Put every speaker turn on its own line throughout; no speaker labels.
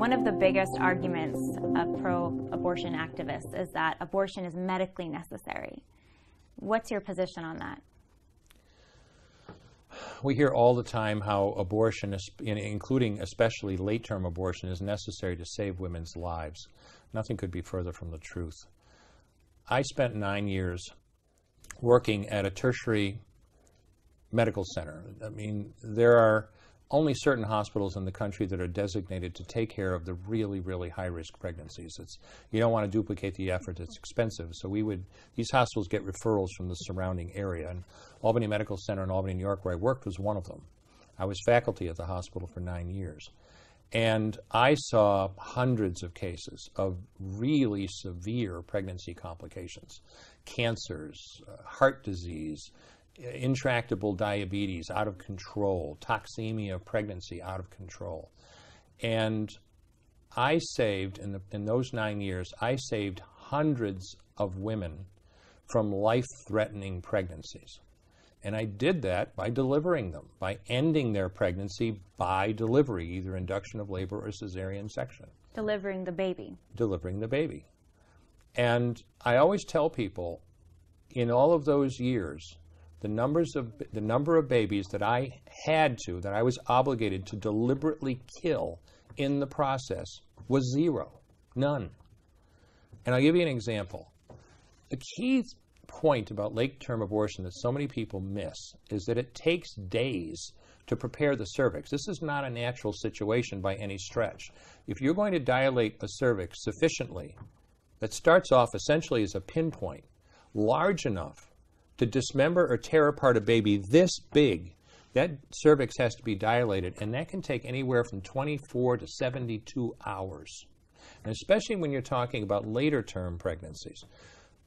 One of the biggest arguments of pro-abortion activists is that abortion is medically necessary. What's your position on that?
We hear all the time how abortion, including especially late-term abortion, is necessary to save women's lives. Nothing could be further from the truth. I spent 9 years working at a tertiary medical center. I mean, there are only certain hospitals in the country that are designated to take care of the really, really high-risk pregnancies. You don't want to duplicate the effort. It's expensive. So these hospitals get referrals from the surrounding area. And Albany Medical Center in Albany, New York, where I worked, was one of them. I was faculty at the hospital for 9 years. And I saw hundreds of cases of really severe pregnancy complications, cancers, heart disease, intractable diabetes out of control, toxemia of pregnancy out of control. And I saved, in those 9 years, I saved hundreds of women from life-threatening pregnancies. And I did that by delivering them, by ending their pregnancy by delivery, either induction of labor or cesarean section.
Delivering the baby. Delivering
the baby. And I always tell people, in all of those years, the number of babies that I was obligated to deliberately kill in the process was zero, none. And I'll give you an example. The key point about late-term abortion that so many people miss is that it takes days to prepare the cervix. This is not a natural situation by any stretch. If you're going to dilate a cervix sufficiently, that starts off essentially as a pinpoint, large enough to dismember or tear apart a baby this big, that cervix has to be dilated, and that can take anywhere from 24 to 72 hours. And especially when you're talking about later term pregnancies.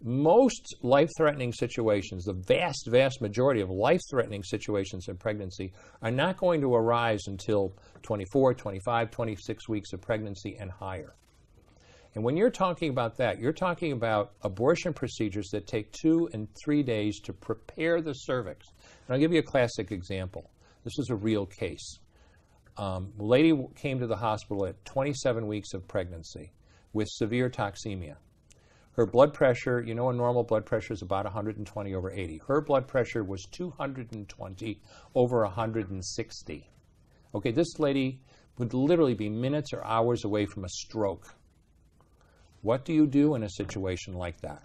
Most life-threatening situations, the vast, vast majority of life-threatening situations in pregnancy are not going to arise until 24, 25, 26 weeks of pregnancy and higher. And when you're talking about that, you're talking about abortion procedures that take 2 and 3 days to prepare the cervix. And I'll give you a classic example. This is a real case. A lady came to the hospital at 27 weeks of pregnancy with severe toxemia. Her blood pressure, a normal blood pressure is about 120 over 80. Her blood pressure was 220 over 160. Okay, this lady would literally be minutes or hours away from a stroke. What do you do in a situation like that?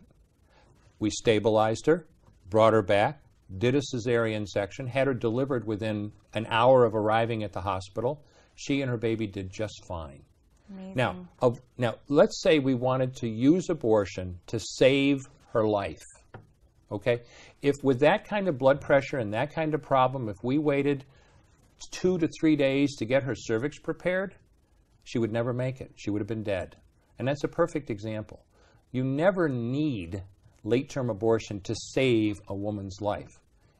We stabilized her, brought her back, did a cesarean section, had her delivered within an hour of arriving at the hospital. She and her baby did just fine.
Amazing.
Now, let's say we wanted to use abortion to save her life. Okay? If with that kind of blood pressure and that kind of problem, if we waited 2 to 3 days to get her cervix prepared, she would never make it. She would have been dead. And that's a perfect example. You never need late-term abortion to save a woman's life.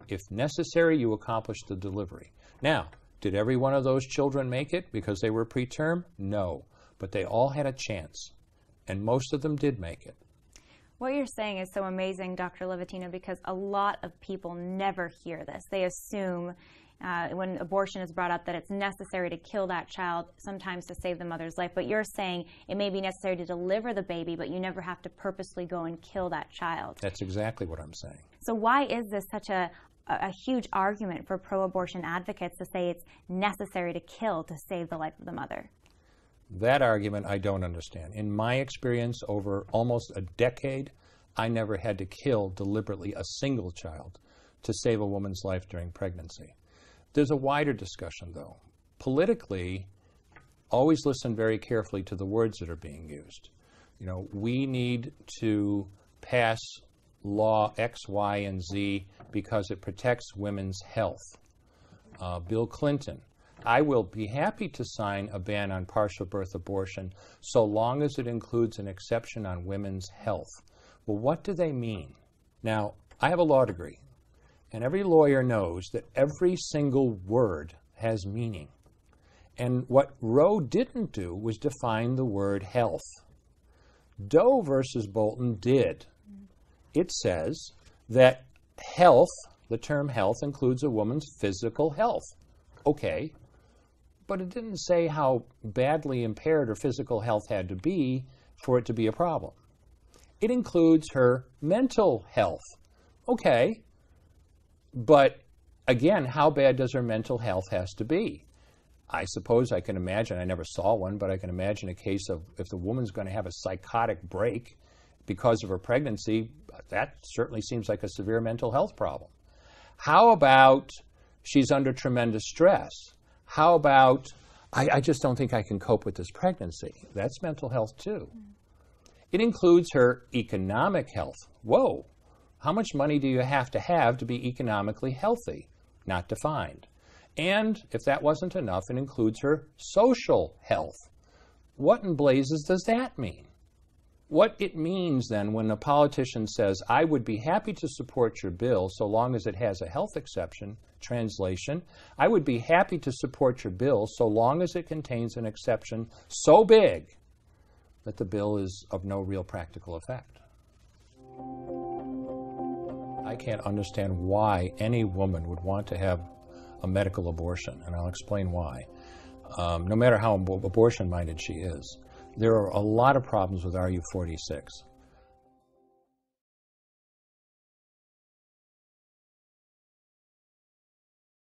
If necessary, you accomplish the delivery. Now, did every one of those children make it because they were preterm? No. But they all had a chance. And most of them did make it.
What you're saying is so amazing, Dr. Levitina, because a lot of people never hear this. They assume when abortion is brought up that it's necessary to kill that child, sometimes to save the mother's life. But you're saying it may be necessary to deliver the baby, but you never have to purposely go and kill that child.
That's exactly what I'm saying.
So why is this such a huge argument for pro-abortion advocates to say it's necessary to kill to save the life of the mother?
That argument I don't understand. In my experience, over almost a decade, I never had to kill deliberately a single child to save a woman's life during pregnancy. There's a wider discussion, though. Politically, always listen very carefully to the words that are being used. We need to pass law X, Y, and Z because it protects women's health. Bill Clinton. I will be happy to sign a ban on partial birth abortion so long as it includes an exception on women's health. Well, what do they mean? Now, I have a law degree, and every lawyer knows that every single word has meaning. And what Roe didn't do was define the word health. Doe versus Bolton did. It says that health, the term health, includes a woman's physical health. Okay. but it didn't say how badly impaired her physical health had to be for it to be a problem. It includes her mental health. Okay, but again, how bad does her mental health has to be? I suppose I can imagine, I never saw one, but I can imagine a case of if the woman's going to have a psychotic break because of her pregnancy, that certainly seems like a severe mental health problem. How about she's under tremendous stress? How about, I just don't think I can cope with this pregnancy? That's mental health too. It includes her economic health. Whoa, how much money do you have to be economically healthy? Not defined. And if that wasn't enough, it includes her social health. What in blazes does that mean? What it means then when a politician says, I would be happy to support your bill so long as it has a health exception, translation, I would be happy to support your bill so long as it contains an exception so big that the bill is of no real practical effect. I can't understand why any woman would want to have a medical abortion, and I'll explain why. No matter how abortion-minded she is, there are a lot of problems with RU46.